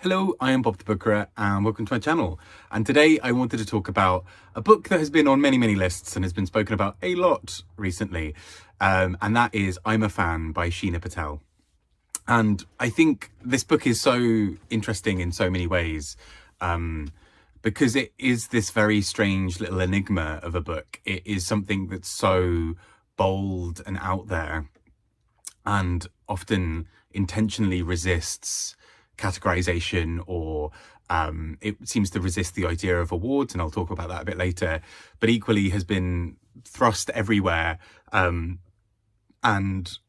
Hello, I am Bob the Booker and welcome to my channel. And today I wanted to talk about a book that has been on many lists and has been spoken about a lot recently. And that is I'm a Fan by Sheena Patel. And I think this book is so interesting in so many ways because it is this very strange little enigma of a book. It is something that's so bold and out there and often intentionally resists categorization, or it seems to resist the idea of awards, and I'll talk about that a bit later, but equally has been thrust everywhere and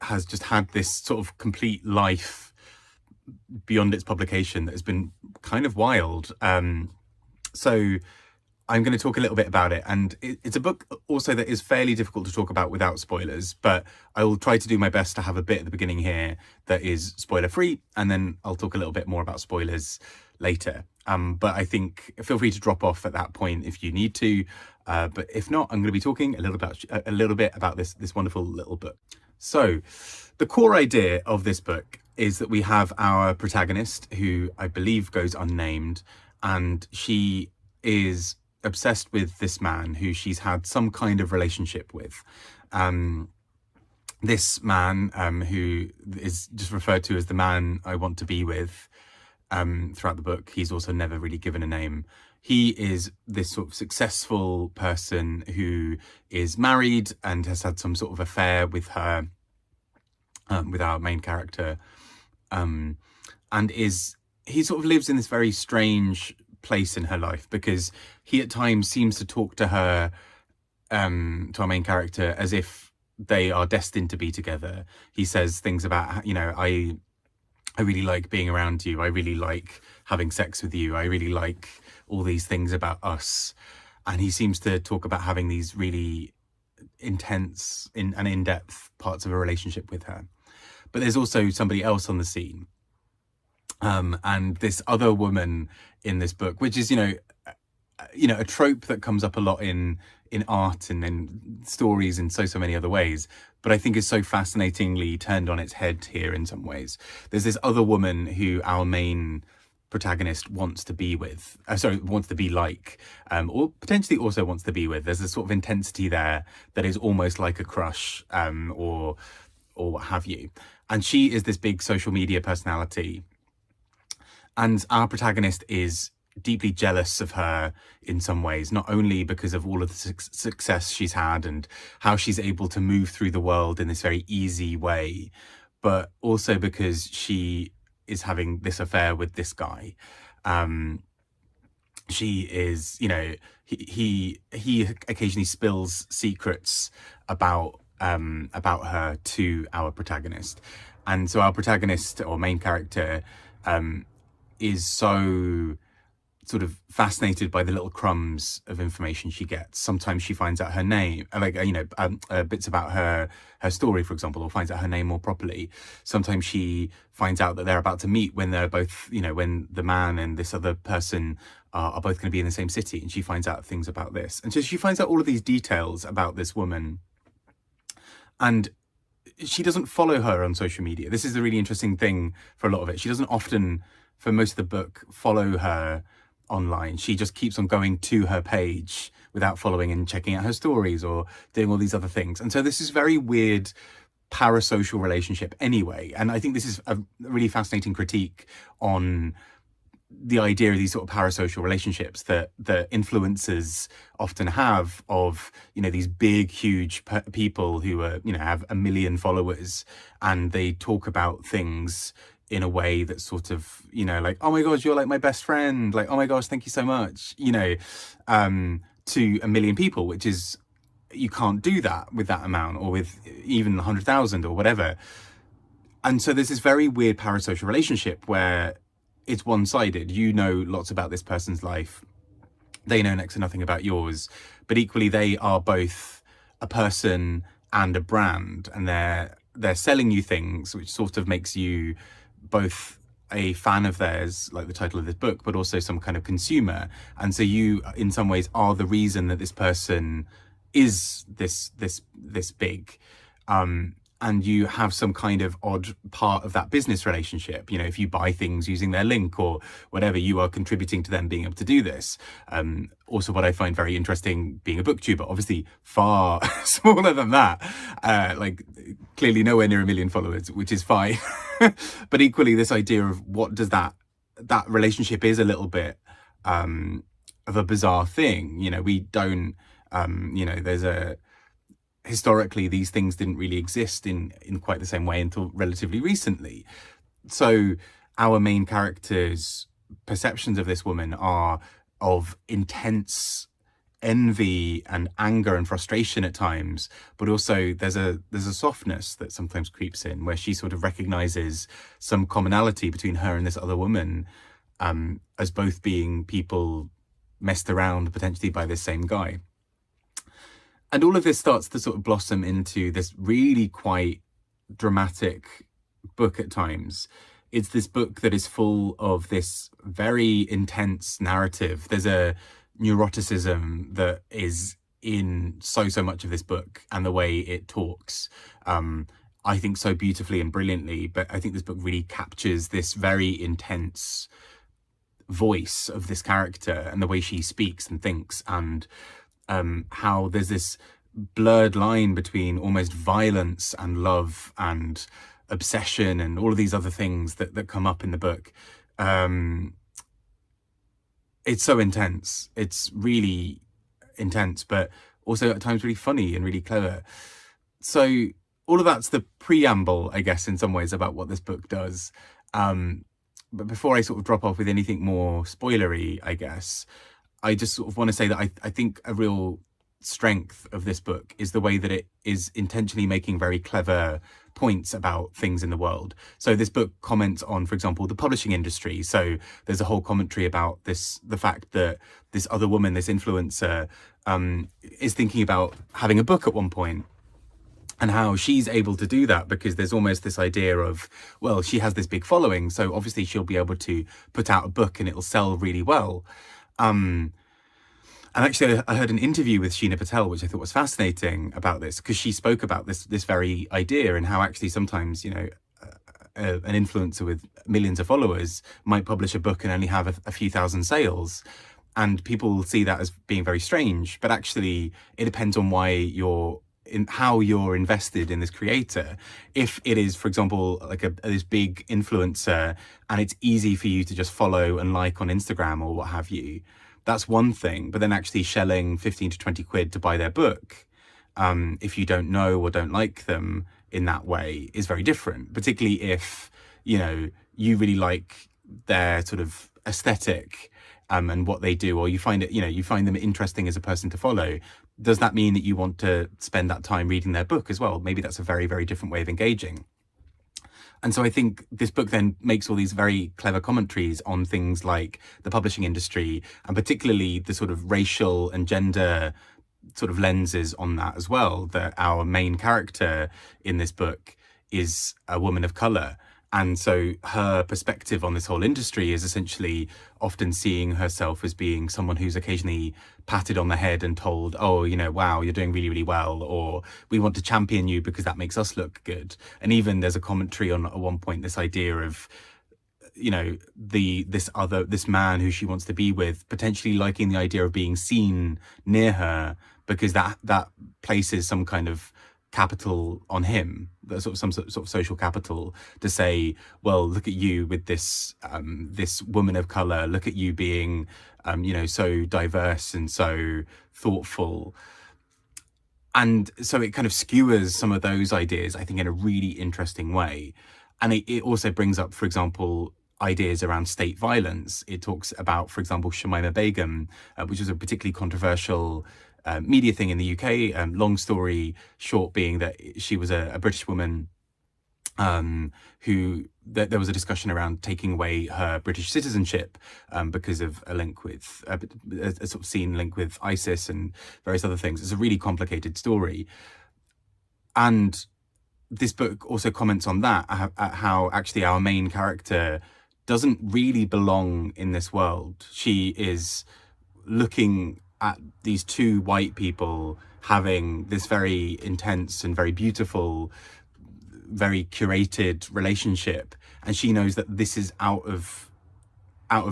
has just had this sort of complete life beyond its publication that has been kind of wild. So I'm going to talk a little bit about it, and it's a book also that is fairly difficult to talk about without spoilers, but I will try to do my best to have a bit at the beginning here that is spoiler free, and then I'll talk a little bit more about spoilers later. But I think feel free to drop off at that point if you need to, but if not, I'm going to be talking a little bit about this wonderful little book. So the core idea of this book is that we have our protagonist, who I believe goes unnamed, and she is obsessed with this man who she's had some kind of relationship with. This man, who is just referred to as the man I want to be with throughout the book, he's also never really given a name. He is this sort of successful person who is married and has had some sort of affair with her, with our main character, and he sort of lives in this very strange place in her life, because he at times seems to talk to her, to our main character, as if they are destined to be together. He says things about, you know, I really like being around you, I really like having sex with you, I really like all these things about us. And he seems to talk about having these really intense and in-depth parts of a relationship with her. But there's also somebody else on the scene, and this other woman in this book, which is, you know, a trope that comes up a lot in art and in stories in so many other ways, but I think is so fascinatingly turned on its head here in some ways. There's this other woman who our main protagonist wants to be with, wants to be like, or potentially also wants to be with. There's a sort of intensity there that is almost like a crush, or what have you. And she is this big social media personality, and our protagonist is deeply jealous of her in some ways, not only because of all of the success she's had and how she's able to move through the world in this very easy way, but also because she is having this affair with this guy. She is, you know, he occasionally spills secrets about her to our protagonist. And so our protagonist, or main character, is so sort of fascinated by the little crumbs of information she gets. Sometimes she finds out her name, like, bits about her story, for example, or finds out her name more properly. Sometimes she finds out that they're about to meet when they're both, you know, when the man and this other person are both going to be in the same city, and she finds out things about this. And so she finds out all of these details about this woman, and she doesn't follow her on social media. This is the really interesting thing for a lot of it. She doesn't often, for most of the book, follow her online. She just keeps on going to her page without following and checking out her stories or doing all these other things. And so this is very weird parasocial relationship anyway. And I think this is a really fascinating critique on the idea of these sort of parasocial relationships that influencers often have, of, you know, these big, huge people who are, you know, have 1 million followers, and they talk about things in a way that's sort of, you know, like, oh my gosh, you're like my best friend, like, oh my gosh, thank you so much, you know, to 1 million people, which is, you can't do that with that amount, or with even 100,000 or whatever. And so there's this very weird parasocial relationship where it's one-sided. You know lots about this person's life, they know next to nothing about yours, but equally they are both a person and a brand, and they're selling you things, which sort of makes you both a fan of theirs, like the title of this book, but also some kind of consumer. And so you, in some ways, are the reason that this person is this big. and you have some kind of odd part of that business relationship. You know, if you buy things using their link or whatever, you are contributing to them being able to do this. Also, what I find very interesting being a booktuber, obviously far smaller than that, like clearly nowhere near 1 million followers, which is fine. But equally, this idea of what does that relationship is a little bit of a bizarre thing. You know, we don't, you know, historically, these things didn't really exist in quite the same way until relatively recently. So our main character's perceptions of this woman are of intense envy and anger and frustration at times, but also there's a softness that sometimes creeps in where she sort of recognizes some commonality between her and this other woman, as both being people messed around potentially by this same guy. And all of this starts to sort of blossom into this really quite dramatic book at times. It's this book that is full of this very intense narrative. There's a neuroticism that is in so much of this book, and the way it talks, I think so beautifully and brilliantly. But I think this book really captures this very intense voice of this character and the way she speaks and thinks, and how there's this blurred line between almost violence and love and obsession and all of these other things that come up in the book. It's so intense. It's really intense, but also at times really funny and really clever. So all of that's the preamble, I guess, in some ways, about what this book does. But before I sort of drop off with anything more spoilery, I guess, I just sort of want to say that I think a real strength of this book is the way that it is intentionally making very clever points about things in the world. So this book comments on, for example, the publishing industry. So there's a whole commentary about the fact that this other woman, this influencer, is thinking about having a book at one point, and how she's able to do that because there's almost this idea of, well, she has this big following, so obviously she'll be able to put out a book and it'll sell really well. And actually, I heard an interview with Sheena Patel, which I thought was fascinating about this, because she spoke about this very idea, and how actually sometimes, you know, an influencer with millions of followers might publish a book and only have a few thousand sales. And people see that as being very strange, but actually it depends on how you're invested in this creator. If it is, for example, like this big influencer and it's easy for you to just follow and like on Instagram or what have you, that's one thing. But then actually shelling 15 to 20 quid to buy their book, if you don't know or don't like them in that way, is very different, particularly if, you know, you really like their sort of aesthetic and what they do, or you find them interesting as a person to follow. Does that mean that you want to spend that time reading their book as well? Maybe that's a very, very different way of engaging. And so I think this book then makes all these very clever commentaries on things like the publishing industry, and particularly the sort of racial and gender sort of lenses on that as well, that our main character in this book is a woman of color. And so her perspective on this whole industry is essentially often seeing herself as being someone who's occasionally patted on the head and told, oh, you know, wow, you're doing really, really well, or we want to champion you because that makes us look good. And even there's a commentary on, at one point, this idea of, you know, this man who she wants to be with potentially liking the idea of being seen near her, because that places some kind of capital on him, some sort of social capital, to say, well, look at you with this woman of color, look at you being you know, so diverse and so thoughtful. And so it kind of skewers some of those ideas, I think, in a really interesting way. And it also brings up, for example, ideas around state violence. It talks about, for example, Shamima Begum, which was a particularly controversial media thing in the UK. Long story short being that she was a British woman who there was a discussion around taking away her British citizenship because of a link with a sort of seen link with ISIS and various other things. It's a really complicated story. And this book also comments on that, how actually our main character doesn't really belong in this world. She is looking at these two white people having this very intense and very beautiful very curated relationship, and she knows that this is out of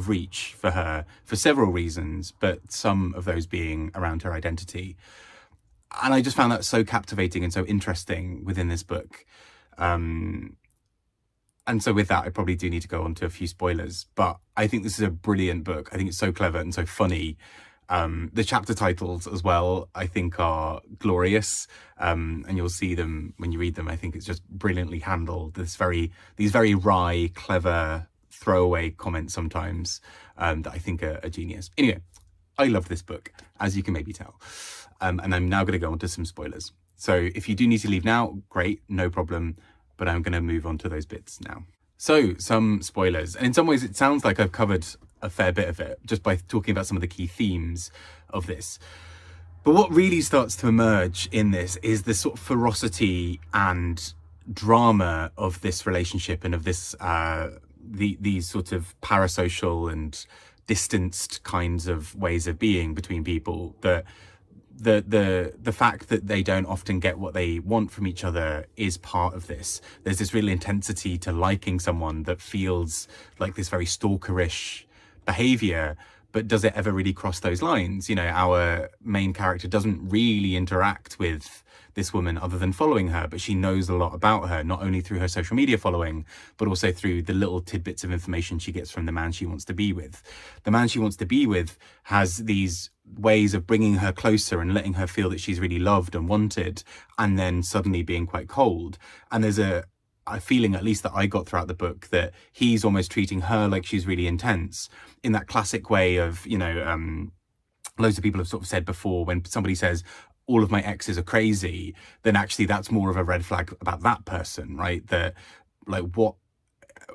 reach for her for several reasons, but some of those being around her identity. And I just found that so captivating and so interesting within this book. And so with that, I probably do need to go on to a few spoilers, but I think this is a brilliant book. I think it's so clever and so funny. The chapter titles as well, I think, are glorious, and you'll see them when you read them. I think it's just brilliantly handled. These very wry, clever throwaway comments sometimes that I think are genius. Anyway, I love this book, as you can maybe tell. And I'm now going to go on to some spoilers. So if you do need to leave now, great, no problem. But I'm going to move on to those bits now. So some spoilers. And in some ways, it sounds like I've covered a fair bit of it just by talking about some of the key themes of this. But what really starts to emerge in this is the sort of ferocity and drama of this relationship and of this these sort of parasocial and distanced kinds of ways of being between people, that the fact that they don't often get what they want from each other is part of this. There's this real intensity to liking someone that feels like this very stalkerish behavior, but does it ever really cross those lines? You know, our main character doesn't really interact with this woman other than following her, but she knows a lot about her, not only through her social media following, but also through the little tidbits of information she gets from the man she wants to be with. The man she wants to be with has these ways of bringing her closer and letting her feel that she's really loved and wanted, and then suddenly being quite cold. And there's a feeling, at least that I got throughout the book, that he's almost treating her like she's really intense in that classic way of, you know, loads of people have sort of said before, when somebody says, all of my exes are crazy, then actually that's more of a red flag about that person, right? That, like,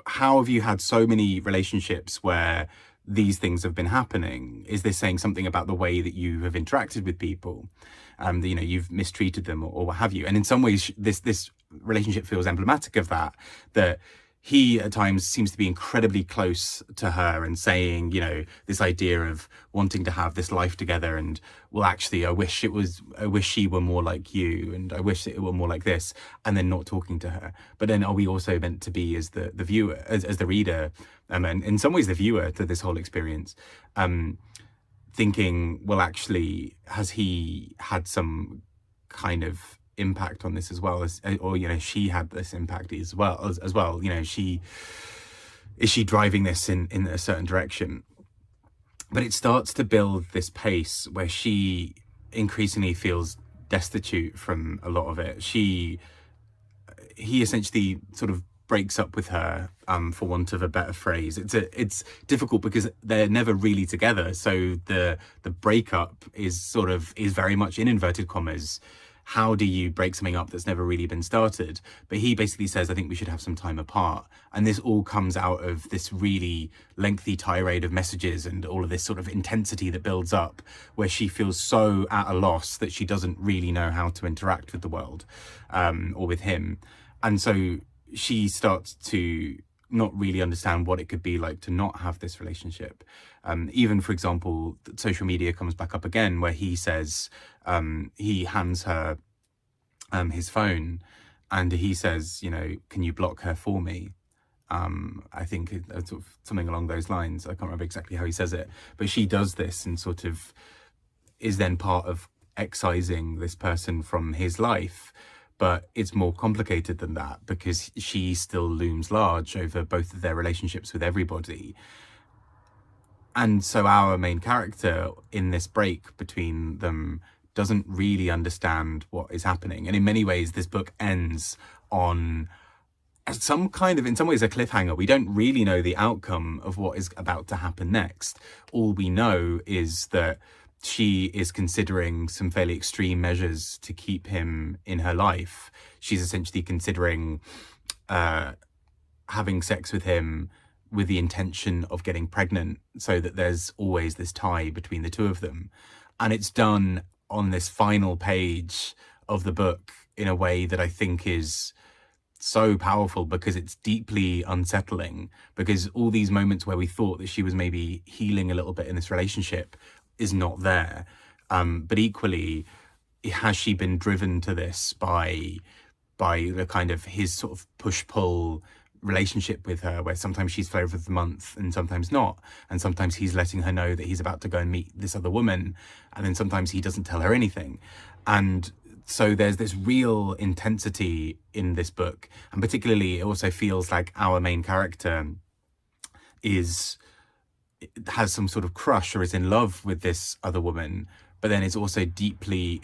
how have you had so many relationships where these things have been happening? Is this saying something about the way that you have interacted with people? That, you know, you've mistreated them or what have you. And in some ways, this relationship feels emblematic of that he at times seems to be incredibly close to her and saying, you know, this idea of wanting to have this life together, and, well, actually, I wish she were more like you, and I wish it were more like this, and then not talking to her. But then are we also meant to be, as the viewer, as the reader, and in some ways the viewer to this whole experience, thinking, well, actually, has he had some kind of impact on this as well, or, you know, she had this impact as well, you know, is she driving this in a certain direction? But it starts to build this pace where she increasingly feels destitute from a lot of it. He essentially sort of breaks up with her, for want of a better phrase. It's difficult because they're never really together, so the breakup is very much in inverted commas. How do you break something up that's never really been started? But he basically says, I think we should have some time apart. And this all comes out of this really lengthy tirade of messages and all of this sort of intensity that builds up, where she feels so at a loss that she doesn't really know how to interact with the world, or with him. And so she starts to not really understand what it could be like to not have this relationship. Even, for example, social media comes back up again, where he says, he hands her his phone, and he says, you know, can you block her for me? I think sort of something along those lines. I can't remember exactly how he says it, but she does this and sort of is then part of excising this person from his life. But it's more complicated than that, because she still looms large over both of their relationships with everybody. And so our main character in this break between them doesn't really understand what is happening. And in many ways, this book ends on in some ways, a cliffhanger. We don't really know the outcome of what is about to happen next. All we know is that she is considering some fairly extreme measures to keep him in her life. She's essentially considering having sex with him with the intention of getting pregnant, so that there's always this tie between the two of them. And it's done on this final page of the book in a way that I think is so powerful, because it's deeply unsettling, because all these moments where we thought that she was maybe healing a little bit in this relationship is not there. But equally, has she been driven to this by by the kind of his sort of push-pull relationship with her, where sometimes she's flavor of the month and sometimes not, and sometimes he's letting her know that he's about to go and meet this other woman, and then sometimes he doesn't tell her anything. And so there's this real intensity in this book, and particularly it also feels like our main character has some sort of crush or is in love with this other woman, but then it's also a deeply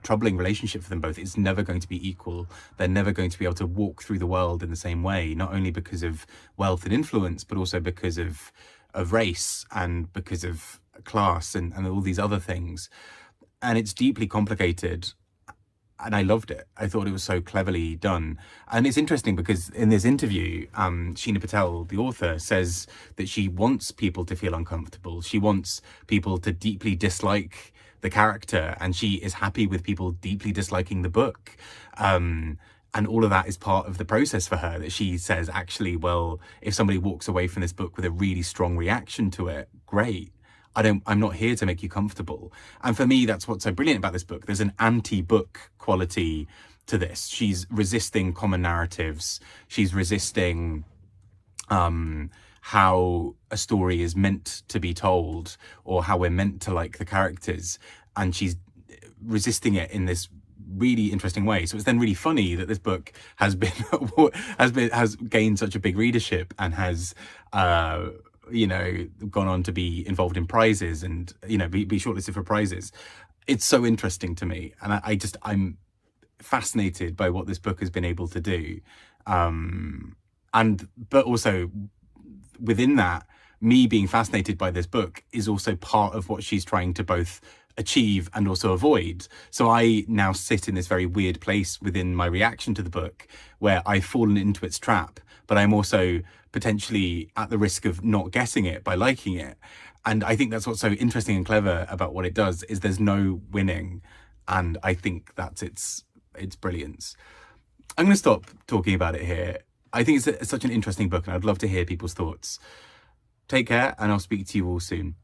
troubling relationship for them both. It's never going to be equal. They're never going to be able to walk through the world in the same way, not only because of wealth and influence, but also because of race and because of class and all these other things. And it's deeply complicated. And I loved it. I thought it was so cleverly done. And it's interesting because in this interview, Sheena Patel, the author, says that she wants people to feel uncomfortable. She wants people to deeply dislike the character, and she is happy with people deeply disliking the book. And all of that is part of the process for her, that she says, actually, well, if somebody walks away from this book with a really strong reaction to it, great. I'm not here to make you comfortable. And for me, that's what's so brilliant about this book. There's an anti-book quality to this. She's resisting common narratives. She's resisting how a story is meant to be told, or how we're meant to like the characters. And she's resisting it in this really interesting way. So it's then really funny that this book has gained such a big readership and has gone on to be involved in prizes and, be shortlisted for prizes. It's so interesting to me. And I'm fascinated by what this book has been able to do. But also within that, me being fascinated by this book is also part of what she's trying to both achieve and also avoid. So I now sit in this very weird place within my reaction to the book where I've fallen into its trap, but I'm also potentially at the risk of not getting it by liking it. And I think that's what's so interesting and clever about what it does, is there's no winning. And I think that's its brilliance. I'm going to stop talking about it here. I think it's such an interesting book, and I'd love to hear people's thoughts. Take care, and I'll speak to you all soon.